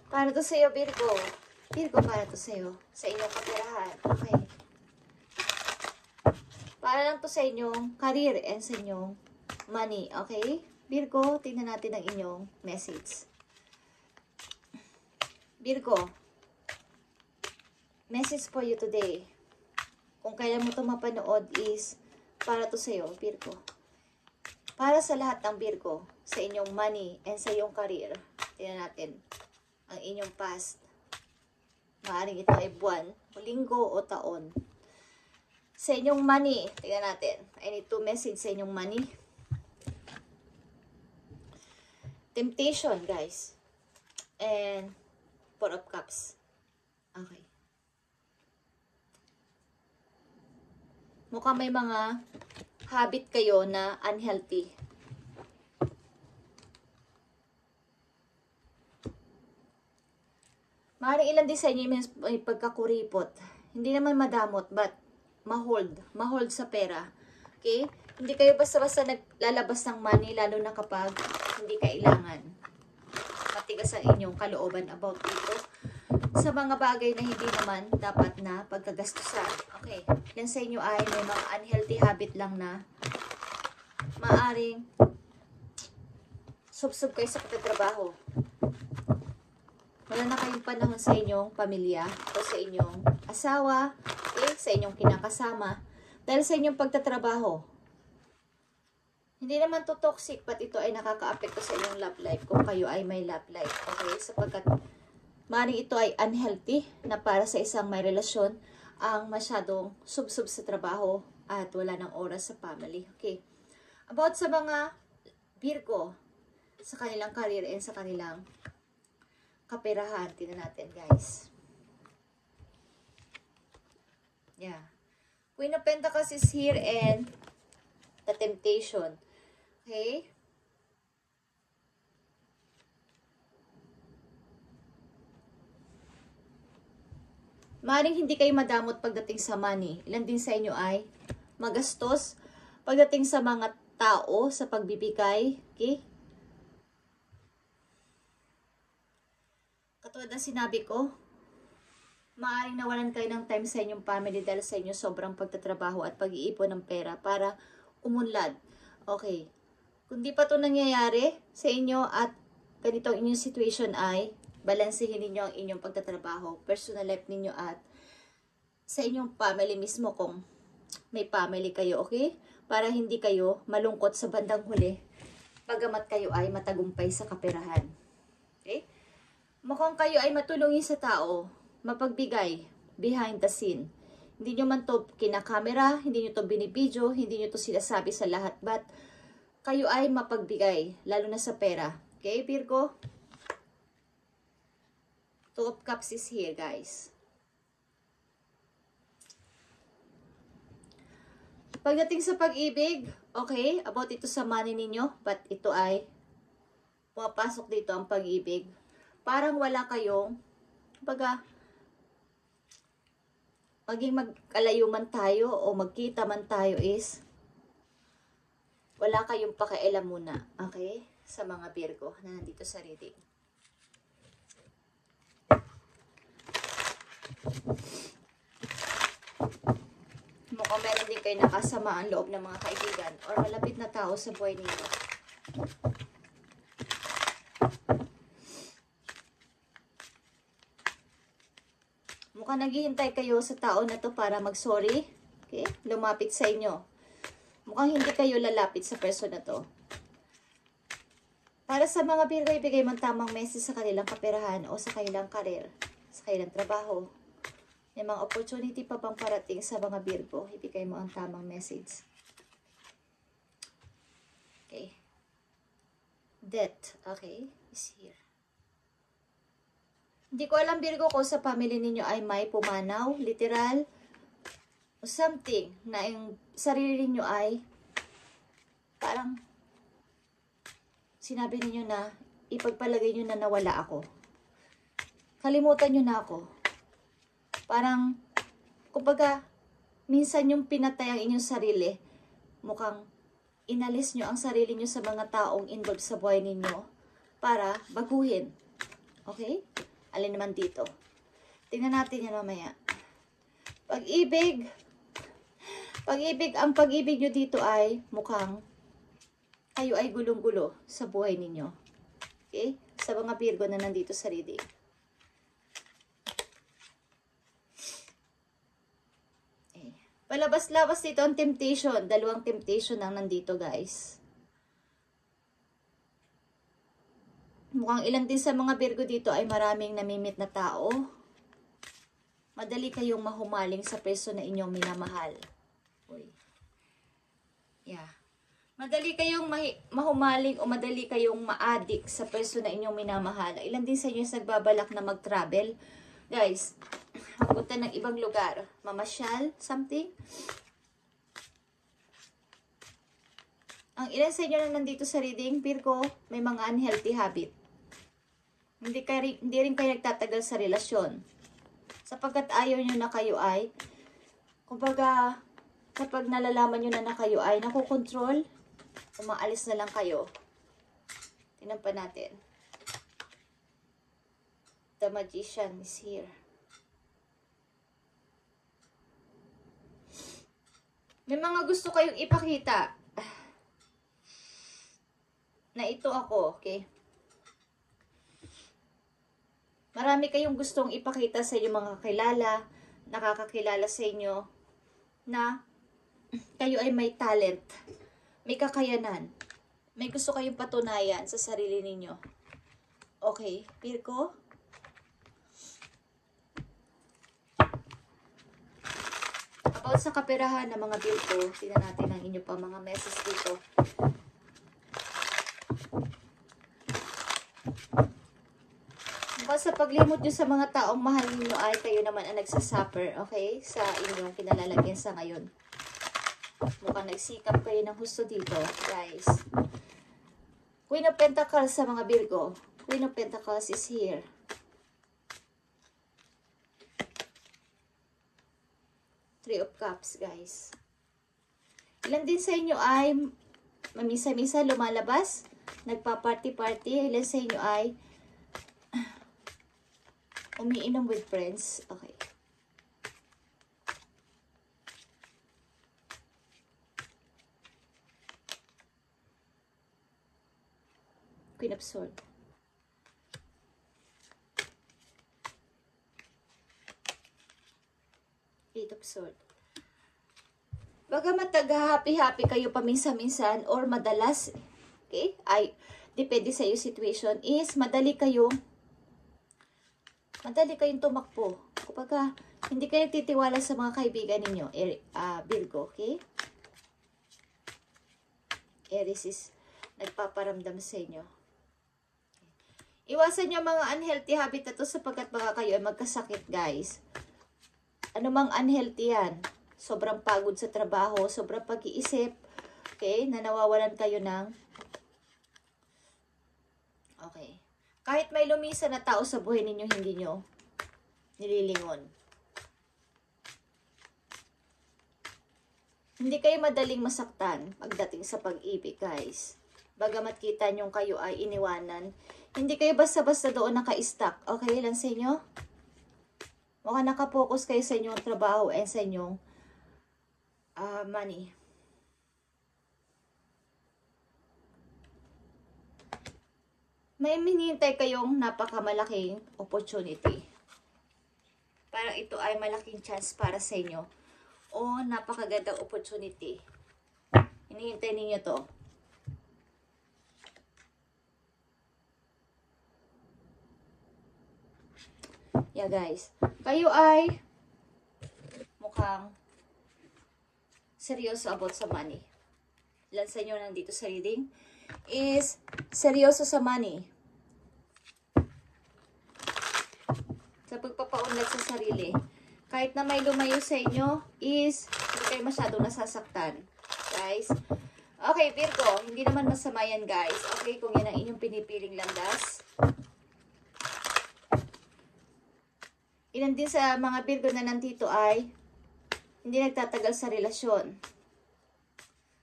Para to sa'yo, Virgo. Virgo, para to sa'yo. Sa inyong kapirahan. Okay. Para lang to sa inyong career and sa inyong money. Okay? Virgo, tingnan natin ang inyong message. Virgo, message for you today. Kung kailan mo ito mapanood is para to sa'yo, Virgo. Para sa lahat ng Virgo, sa inyong money and sa iyong career. Tingnan natin ang inyong past. Maaaring ito ay buwan, linggo o taon. Sa inyong money, tingnan natin. I need to message sa inyong money. Temptation, guys. And Four of Cups. Okay. Mukhang may mga habit kayo na unhealthy. Maaaring ilan din sa inyo may pagkakuripot. Hindi naman madamot, but ma-hold. Ma-hold sa pera. Okay? Hindi kayo basta-basta naglalabas ng money, lalo na kapag hindi kailangan. Matigas ang inyong kalooban about dito. Sa mga bagay na hindi naman dapat na pagkagastusan. Okay? Yan sa inyo ay may mga unhealthy habit lang na maaaring sub-sub kayo sa pagtatrabaho. Wala na kayong panahon sa inyong pamilya o sa inyong asawa, okay? Sa inyong kinakasama, dahil sa inyong pagtatrabaho. Hindi naman to toxic, but ito ay nakaka-apekto sa inyong love life kung kayo ay may love life. Okay? Sapagkat maaaring ito ay unhealthy na para sa isang may relasyon ang masyadong sub-sub sa trabaho at wala ng oras sa family. Okay? About sa mga Virgo, sa kanilang career and sa kanilang kaperahan. Tingnan natin, guys. Yeah. Queen of Pentacles is here and the Temptation. Okay? Maaaring hindi kayo madamot pagdating sa money. Ilan din sa inyo ay magastos pagdating sa mga tao, sa pagbibigay. Okay? Katulad ng sinabi ko, maaaring nawalan kayo ng time sa inyong family dahil sa inyo sobrang pagtatrabaho at pag-iipon ng pera para umunlad. Okay. Kung di pa ito nangyayari sa inyo at ganito ang inyong situation ay balansehin ninyo ang inyong pagtatrabaho, personal life ninyo at sa inyong family mismo kung may family kayo, okay? Para hindi kayo malungkot sa bandang huli bagamat kayo ay matagumpay sa kaperahan. Okay? Mukhang kayo ay matulungin sa tao, mapagbigay, behind the scene. Hindi nyo man to kinakamera, hindi nyo to binibidyo, hindi nyo to sinasabi sa lahat, but kayo ay mapagbigay, lalo na sa pera. Okay, Virgo? Two of Cups is here, guys. Pagdating sa pag-ibig, okay, about ito sa money ninyo, but ito ay pumapasok dito ang pag-ibig. Parang wala kayong, baga, maging magkalayo man tayo o magkita man tayo is, wala kayong pakialam muna, okay? Sa mga Virgo na nandito sa reading. Mukhang meron din kayo nakasama ang loob ng mga kaibigan or malapit na tao sa buhay ninyo. Mukhang naghihintay kayo sa tao na to para mag-sorry. Okay? Lumapit sa inyo. Mukhang hindi kayo lalapit sa person na to. Para sa mga Virgo, ibigay mo tamang message sa kanilang kaperahan o sa kanilang karir, sa kanilang trabaho. May mga opportunity pa bang parating sa mga Virgo? Ibigay mo ang tamang message. Okay. Death. Okay. Is here. Hindi ko alam, Virgo, kung sa family ninyo ay may pumanaw, literal, o something na yung sarili ninyo ay parang sinabi ninyo na ipagpalagay nyo na nawala ako. Kalimutan nyo na ako. Parang, kumbaga, minsan yung pinatay ang inyong sarili, mukhang inalis nyo ang sarili nyo sa mga taong involved sa buhay ninyo para baguhin. Okay? Alin naman dito? Tingnan natin yan mamaya. Pag-ibig, ang pag-ibig nyo dito ay mukhang kayo ay gulong-gulo sa buhay ninyo. Okay? Sa mga Virgo na nandito sa reading. Okay. Palabas-labas dito ang temptation. Dalawang temptation ang nandito, guys. Mukhang ilan din sa mga Virgo dito ay maraming namimit na tao. Madali kayong mahumaling sa peso na inyong minamahal. Uy. Yeah. Madali kayong mahumaling o madali kayong ma-addict sa peso na inyong minamahal. Ilan din sa inyo nagbabalak na mag-travel. Guys, magpunta ng ibang lugar. Mamasyal, something. Ang ilan sa inyo na nandito sa reading, Virgo, may mga unhealthy habit. Hindi rin kayo nagtatagal sa relasyon. Sapagkat ayaw nyo na kayo ay, kumbaga, kapag nalalaman nyo na kayo ay nakokontrol, umaalis na lang kayo. Tingnan pa natin. The Magician is here. May mga gusto kayong ipakita na ito ako, okay? Marami kayong gustong ipakita sa inyong mga kakilala, nakakakilala sa inyo, na kayo ay may talent, may kakayanan, may gusto kayong patunayan sa sarili ninyo. Okay, Virgo? About sa kaperahan ng mga Virgo, tingnan natin ang inyo pa mga message dito. Sa paglimot nyo sa mga taong mahal niyo ay kayo naman ang nagsasuffer, okay? Sa inyong kinalalagyan sa ngayon. Mukhang nagsikap kayo ng husto dito, guys. Queen of Pentacles sa mga Virgo. Queen of Pentacles is here. Three of Cups, guys. Ilan din sa inyo ay mamisa-misa lumalabas, nagpa-party-party. Ilan sa inyo ay umiinom with friends. Okay. Queen of Swords. Eight of Swords. Bagamat tag-happy-happy kayo paminsan-minsan or madalas, okay, ay depende sa iyo situation, is madali kayong tumakbo. Kapag hindi kayo titiwala sa mga kaibigan ninyo, Virgo, okay? Aries is nagpaparamdam sa inyo. Iwasan nyo mga unhealthy habit na to sapagkat baka kayo ay magkasakit, guys. Ano mang unhealthy yan? Sobrang pagod sa trabaho, sobrang pag-iisip, okay? Na nawawalan kayo ng okay. Kahit may lumisan na tao sa buhay ninyo, hindi nyo nililingon. Hindi kayo madaling masaktan pagdating sa pag-ibig, guys. Bagamat kita nyo kayo ay iniwanan, hindi kayo basta-basta doon naka-stuck. Okay lang sa inyo? Mukhang nakapokus kayo sa inyong trabaho and sa inyong money. May minintay kayong napakamalaking opportunity. Parang ito ay malaking chance para sa inyo. O napakagandang opportunity. Hinihintay ninyo to. Yeah, guys. Kayo ay mukhang seryoso about sa money. Ilan sa inyo nandito sa reading is seryoso sa money. Sa pagpapaunlad sa sarili. Kahit na may lumayo sa inyo is hindi kayo masyadong nasasaktan. Guys. Okay, Virgo. Hindi naman masama yan, guys. Okay, kung yan ang inyong pinipiling landas. Ilan din sa mga Virgo na nandito ay hindi nagtatagal sa relasyon.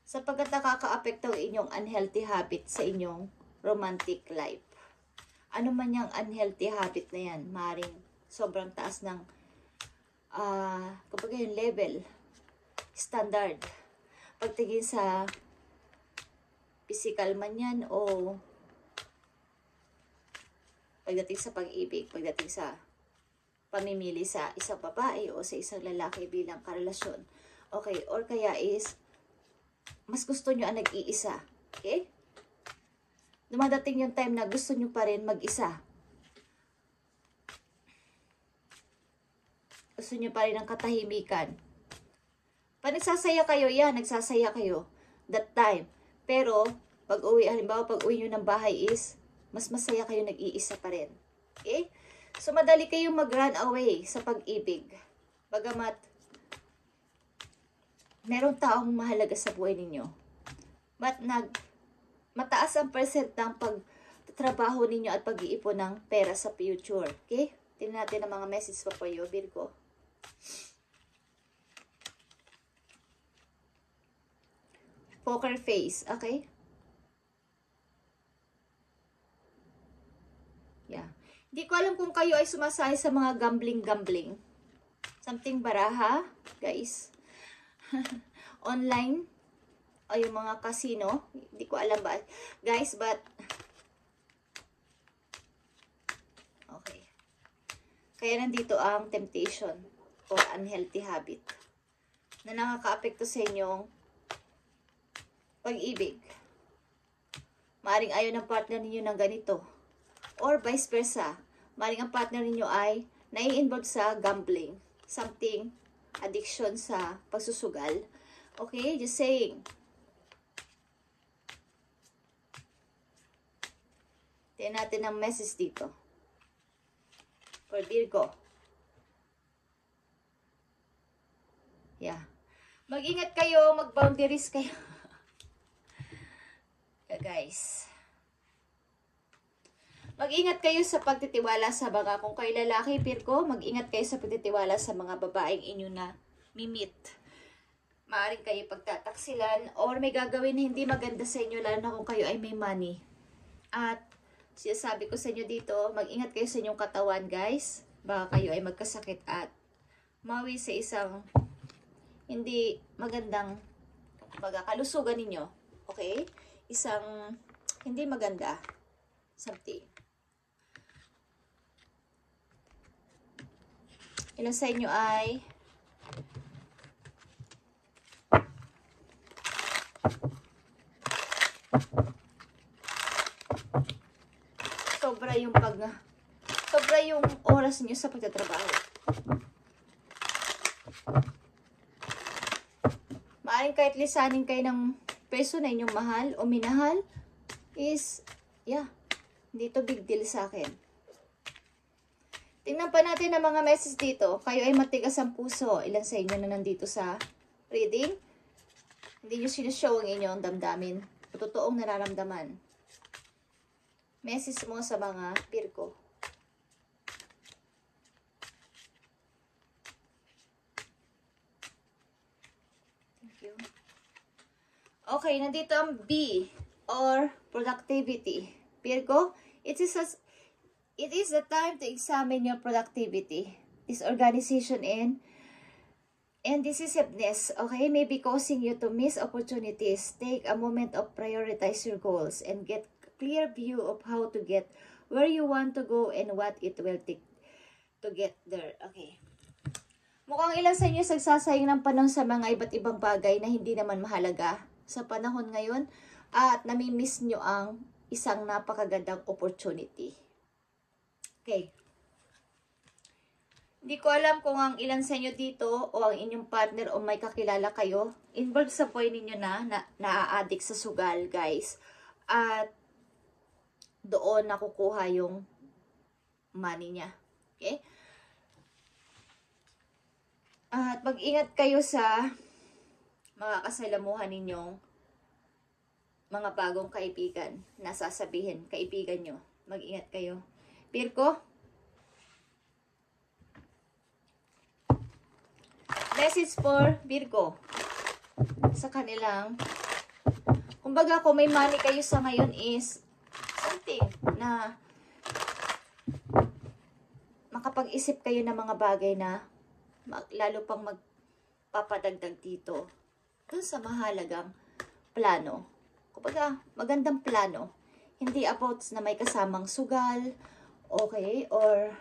Sapagkat nakaka-apekto ang inyong unhealthy habit sa inyong romantic life. ano man yung unhealthy habit na yan, maring sobrang taas ng, kumbaga yung level, standard. Pagtingin sa physical man yan o pagdating sa pag-ibig, pagdating sa pamimili sa isang babae o sa isang lalaki bilang karelasyon. Okay, or kaya is, mas gusto nyo ang nag-iisa. Okay? Dumadating yung time na gusto nyo pa rin mag-isa. Gusto nyo pa rin ang katahimikan. Pag nagsasaya kayo, yan, nagsasaya kayo. That time. Pero, pag uwi, halimbawa, pag uwi nyo ng bahay is, mas masaya kayo nag-iisa pa rin. Okay? So, madali kayong mag-run away sa pag-ibig. Bagamat, meron taong mahalaga sa buhay ninyo. But, mataas ang percent ng pagtatrabaho ninyo at pag-iipon ng pera sa future. Okay? Tingnan natin ang mga message pa for you, Virgo. Poker face, okay? Yeah. Hindi ko alam kung kayo ay sumasali sa mga gambling. Something baraha, guys. Online. O yung mga casino. Hindi ko alam ba. Guys, but okay. Kaya nandito ang temptation or unhealthy habit na nakaka-apekto sa inyong pag-ibig. Maaring ayaw ng partner ninyo ng ganito. Or vice versa. Maaring ang partner ninyo ay nai-involve sa gambling. Something, addiction sa pagsusugal. Okay? Just saying. Tingnan natin ang message dito. For Virgo. Yeah. Mag-ingat kayo, mag-boundaries kayo. Guys, mag-ingat kayo sa pagtitiwala sa mga, kung kayo lalaki, Virgo, mag-ingat kayo sa pagtitiwala sa mga babaeng inyo na mimit. Maaring kayo pagtataksilan or may gagawin na hindi maganda sa inyo, lalo na kung kayo ay may money. At sinasabi ko sa inyo dito, mag-ingat kayo sa inyong katawan, guys. Baka kayo ay magkasakit at mawi sa isang hindi magandang kalusugan ninyo. Okay? Isang hindi maganda something. Ilan sa inyo ay sobra yung oras niyo sa pagtatrabaho. Maaring kahit lisanin kayo ng peso na inyong mahal o minahal is, yeah, hindi to big deal sa akin. Tingnan pa natin ang mga message dito. Kayo ay matigas ang puso. Ilan sa inyo na nandito sa reading? Hindi nyo sinushow ang inyong damdamin. O totoong nararamdaman. Message mo sa mga Virgo. Thank you. Okay, nandito ang B or productivity. Virgo, it is the time to examine your productivity, disorganization, and decisiveness. Okay, may be causing you to miss opportunities. Take a moment of prioritize your goals and get a clear view of how to get where you want to go and what it will take to get there. Okay. Mukhang ilan sa inyo sagsasayang ng panahon sa mga iba't ibang bagay na hindi naman mahalaga sa panahon ngayon at namimiss nyo ang isang napakagandang opportunity. Okay. Hindi ko alam kung ang ilan sa inyo dito o ang inyong partner o may kakilala kayo, involved sa buhay ninyo na naa-addict sa sugal, guys. At doon nakukuha yung money niya. Okay? At mag-ingat kayo sa mga kasalamuhan ninyong mga bagong kaibigan na sasabihin, kaibigan nyo. Mag-ingat kayo. Virgo, message for Virgo sa kanilang, kumbaga kung may money kayo sa ngayon is something na makapag-isip kayo ng mga bagay na lalo pang magpapadagdag dito dun sa mahalagang plano. Kumbaga, magandang plano. Hindi about na may kasamang sugal, okay, or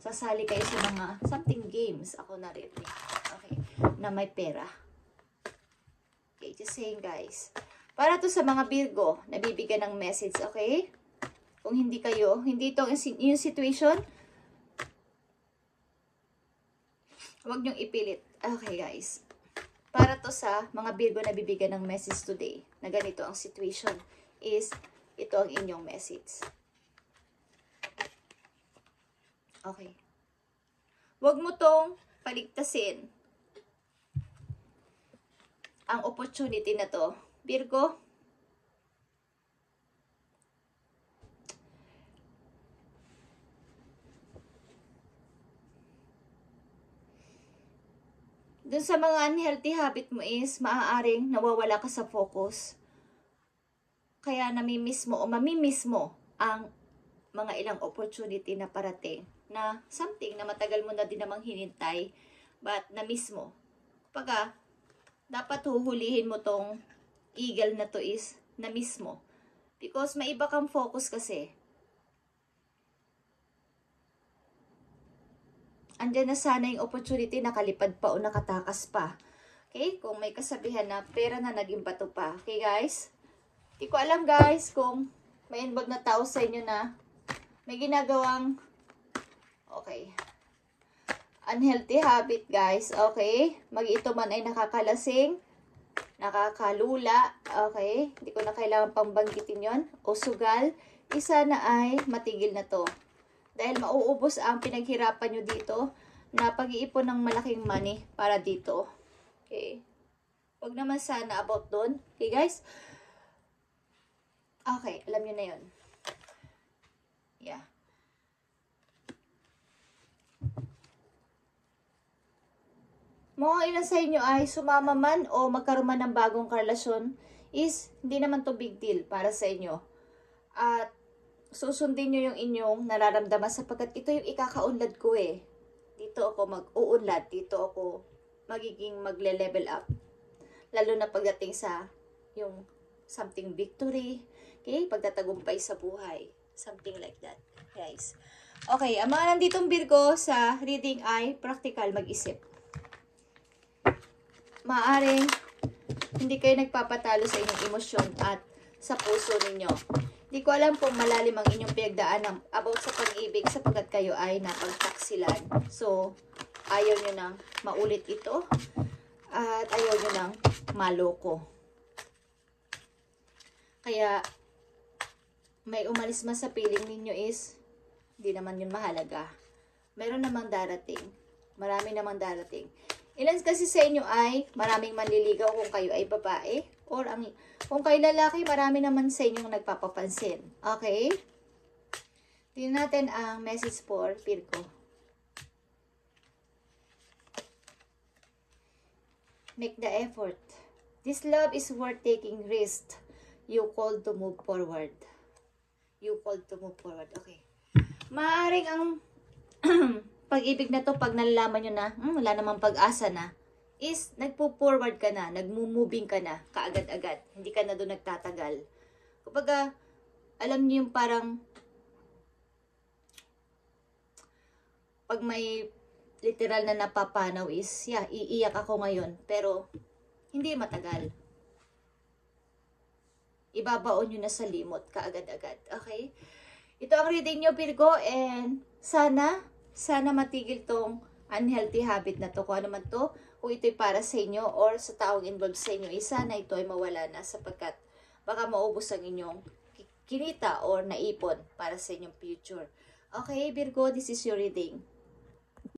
sasali kayo sa mga something games, ako naririnig, okay, na may pera. Okay, just saying guys. Para to sa mga Virgo, nabibigyan ng message, okay? Kung hindi kayo, hindi ito yung situation, huwag niyong ipilit. Okay guys. Para to sa mga Virgo na bibigyan ng message today, na ganito ang situation, is ito ang inyong message. Okay. Huwag mo tong paligtasin ang opportunity na to. Virgo, dun sa mga unhealthy habit mo is maaaring nawawala ka sa focus. Kaya namimiss mo o mamimiss mo ang mga ilang opportunity na parating na something na matagal mo na din namang hinintay but na-miss mo. Pagka dapat huhulihin mo tong eagle na to is na-miss mo. Because may iba kang focus kasi. Andyan na sana yung opportunity, nakalipad pa o nakatakas pa. Okay? Kung may kasabihan na pera na naging bato pa. Okay guys? Di ko alam guys kung may involved na tao sa inyo na may ginagawang okay, unhealthy habit guys. Okay? Mag-ito man ay nakakalasing, nakakalula. Okay? Hindi ko na kailangan pang banggitin yon. O sugal. Isa na ay matigil na to. Dahil mauubos ang pinaghirapan nyo dito na pag-iipon ng malaking money para dito. Okay? Huwag naman sana about doon. Okay guys? Okay, alam nyo na yun. Yeah. Mga ilan sa inyo ay sumama man o magkaroon man ng bagong karelasyon is hindi naman to big deal para sa inyo. At susundin nyo yung inyong nararamdaman sapagkat ito yung ikakaunlad ko eh. Dito ako mag-uunlad. Dito ako magiging magle-level up. Lalo na pagdating sa yung something victory. Okay? Pagtatagumpay sa buhay. Something like that. Guys. Okay. Ang mga nanditong Virgo sa reading ay practical mag-isip. Maaring hindi kayo nagpapatalo sa inyong emosyon at sa puso ninyo. Hindi ko alam kung malalim ang inyong pinagdaanan about sa pag-ibig sapagkat kayo ay napagtaksilan. So, ayaw nyo nang maulit ito at ayaw nyo nang maloko. Kaya, may umalis man sa piling ninyo is, hindi naman yun mahalaga. Meron namang darating. Marami namang darating. Ilan kasi sa inyo ay maraming manliligaw kung kayo ay babae. Or kung kayo lalaki, marami naman sa inyong nagpapapansin. Okay? Tingnan natin ang message for Virgo. Make the effort. This love is worth taking risk. You called to move forward. You called to move forward. Okay. Maaaring ang pag-ibig na to, pag nalalaman nyo na, wala namang pag-asa na, is nagpo-forward ka na, nagmo-moving ka na, kaagad-agad. Hindi ka na doon nagtatagal. Kapag alam niyo yung parang, pag may literal na napapanaw is, yeah, iiyak ako ngayon, pero hindi matagal. Ibabaon nyo na sa limot, kaagad-agad. Okay? Ito ang reading nyo, Virgo, and sana matigil tong unhealthy habit na to. Kung ano man to, kung ito'y para sa inyo or sa taong involved sa inyo, sana ito ay mawala na sapagkat baka maubos ang inyong kinita or naipon para sa inyong future. Okay, Virgo, this is your reading.